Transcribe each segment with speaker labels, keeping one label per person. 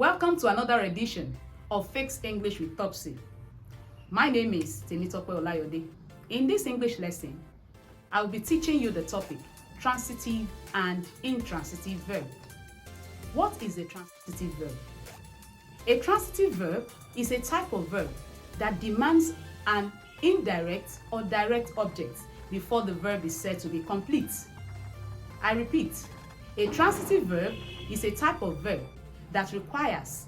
Speaker 1: Welcome to another edition of Fixed English with Topsy. My name is Temitope Olayode. In this English lesson, I will be teaching you the topic transitive and intransitive verb. What is a transitive verb? A transitive verb is a type of verb that demands an indirect or direct object before the verb is said to be complete. I repeat, a transitive verb is a type of verb that requires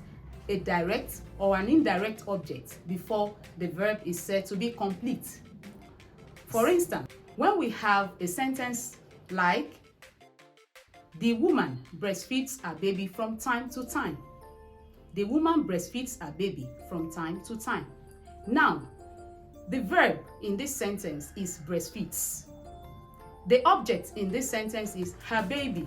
Speaker 1: a direct or an indirect object before the verb is said to be complete. For instance, when we have a sentence like, the woman breastfeeds her baby from time to time. The woman breastfeeds her baby from time to time. Now, the verb in this sentence is breastfeeds. The object in this sentence is her baby.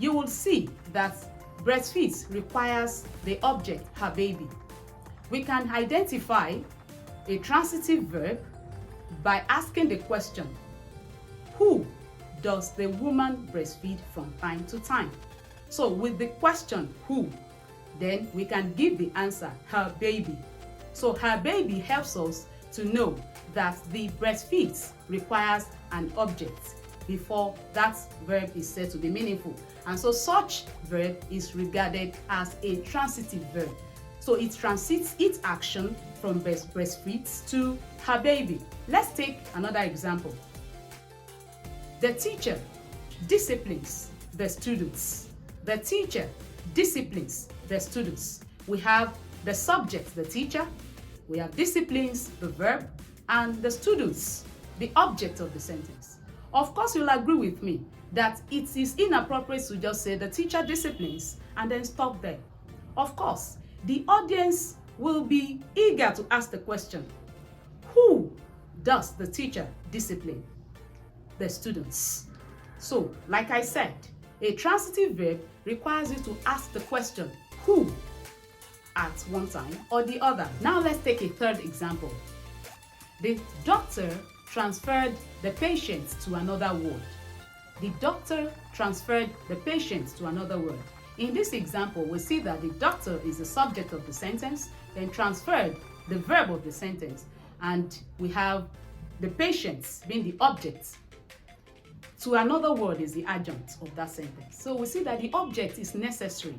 Speaker 1: You will see that breastfeeds requires the object, her baby. We can identify a transitive verb by asking the question, who does the woman breastfeed from time to time? So with the question, who, then we can give the answer, her baby. So her baby helps us to know that the breastfeeds requires an object before that verb is said to be meaningful. And so such verb is regarded as a transitive verb. So it transits its action from breastfeeds to her baby. Let's take another example. The teacher disciplines the students. The teacher disciplines the students. We have the subject, the teacher. We have disciplines, the verb, and the students, the object of the sentence. Of course, you'll agree with me that it is inappropriate to just say the teacher disciplines and then stop there. Of course, the audience will be eager to ask the question, who does the teacher discipline? The students. So, like I said, a transitive verb requires you to ask the question, who, at one time or the other. Now let's take a third example. The doctor transferred the patient to another ward. The doctor transferred the patient to another ward. In this example, we see that the doctor is the subject of the sentence, then transferred the verb of the sentence, and we have the patient being the object. To another word is the adjunct of that sentence. So we see that the object is necessary,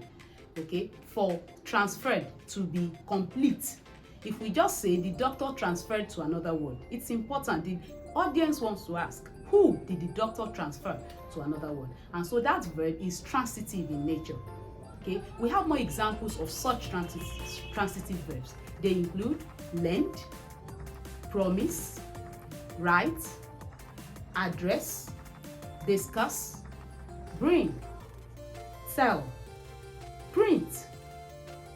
Speaker 1: okay, for transferred to be complete. If we just say the doctor transferred to another word, it's important. The audience wants to ask, who did the doctor transfer to another word? And so that verb is transitive in nature. Okay, we have more examples of such transitive verbs. They include lend, promise, write, address, discuss, bring, tell, print,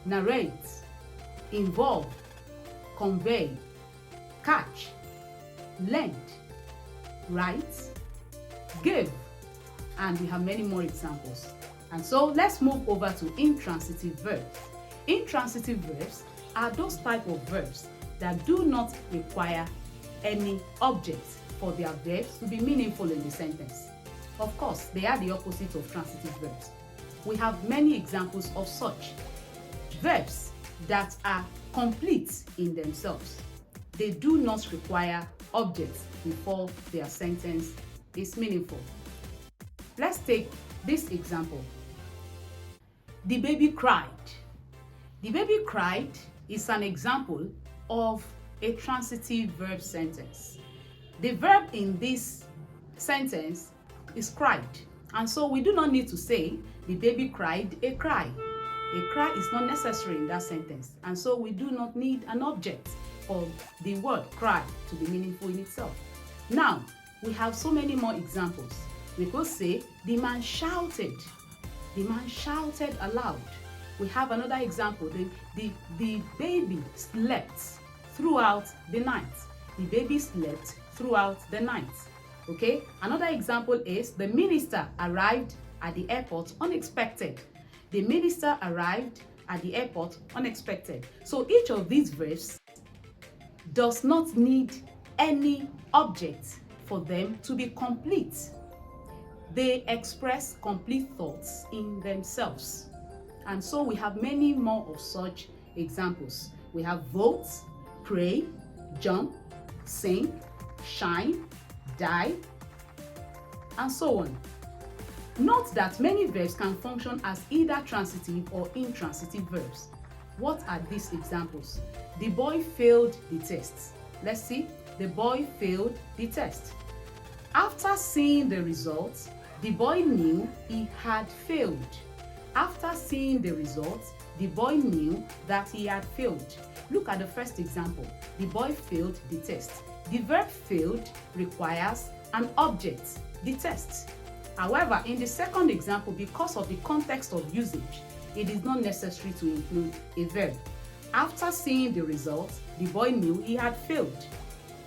Speaker 1: narrate, involve, convey, catch, lend, write, give, and we have many more examples. And so let's move over to intransitive verbs. Intransitive verbs are those type of verbs that do not require any object for their verbs to be meaningful in the sentence. Of course, they are the opposite of transitive verbs. We have many examples of such verbs that are complete in themselves. They do not require objects before their sentence is meaningful. Let's take this example. The baby cried. The baby cried is an example of a transitive verb sentence. The verb in this sentence is cried, and so we do not need to say the baby cried a cry. A cry is not necessary in that sentence, and so we do not need an object for the word cry to be meaningful in itself. Now, we have so many more examples. We could say the man shouted. The man shouted aloud. We have another example. The baby slept throughout the night. The baby slept throughout the night. Okay? Another example is the minister arrived at the airport unexpected. The minister arrived at the airport unexpected. So each of these verbs does not need any object for them to be complete. They express complete thoughts in themselves. And so we have many more of such examples. We have vote, pray, jump, sing, shine, die, and so on. Note that many verbs can function as either transitive or intransitive verbs. What are these examples? The boy failed the test. Let's see. The boy failed the test. After seeing the results, the boy knew he had failed. After seeing the results, the boy knew that he had failed. Look at the first example. The boy failed the test. The verb failed requires an object, the test. However, in the second example, because of the context of usage, it is not necessary to include a verb. After seeing the results, the boy knew he had failed.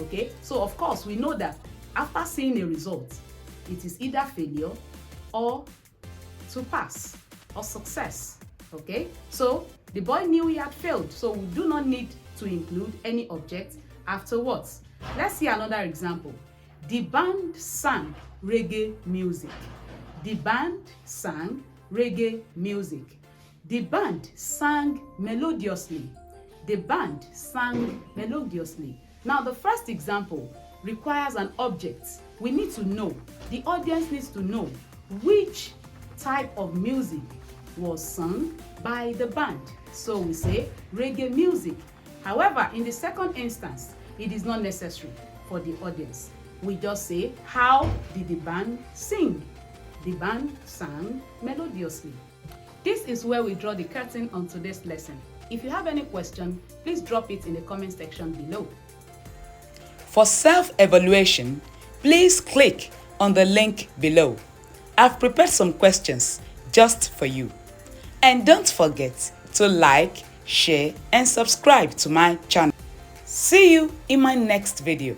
Speaker 1: Okay, so of course we know that after seeing a result, it is either failure or to pass or success. Okay, so the boy knew he had failed, so we do not need to include any object afterwards. Let's see another example. The band sang reggae music. The band sang reggae music. The band sang melodiously. The band sang melodiously. Now, the first example requires an object. We need to know, the audience needs to know which type of music was sung by the band. So we say reggae music. However, in the second instance, it is not necessary for the audience. We just say, how did the band sing? The band sang melodiously. This is where we draw the curtain on today's lesson. If you have any question, please drop it in the comment section below.
Speaker 2: For self-evaluation, please click on the link below. I've prepared some questions just for you. And don't forget to like, share, and subscribe to my channel. See you in my next video.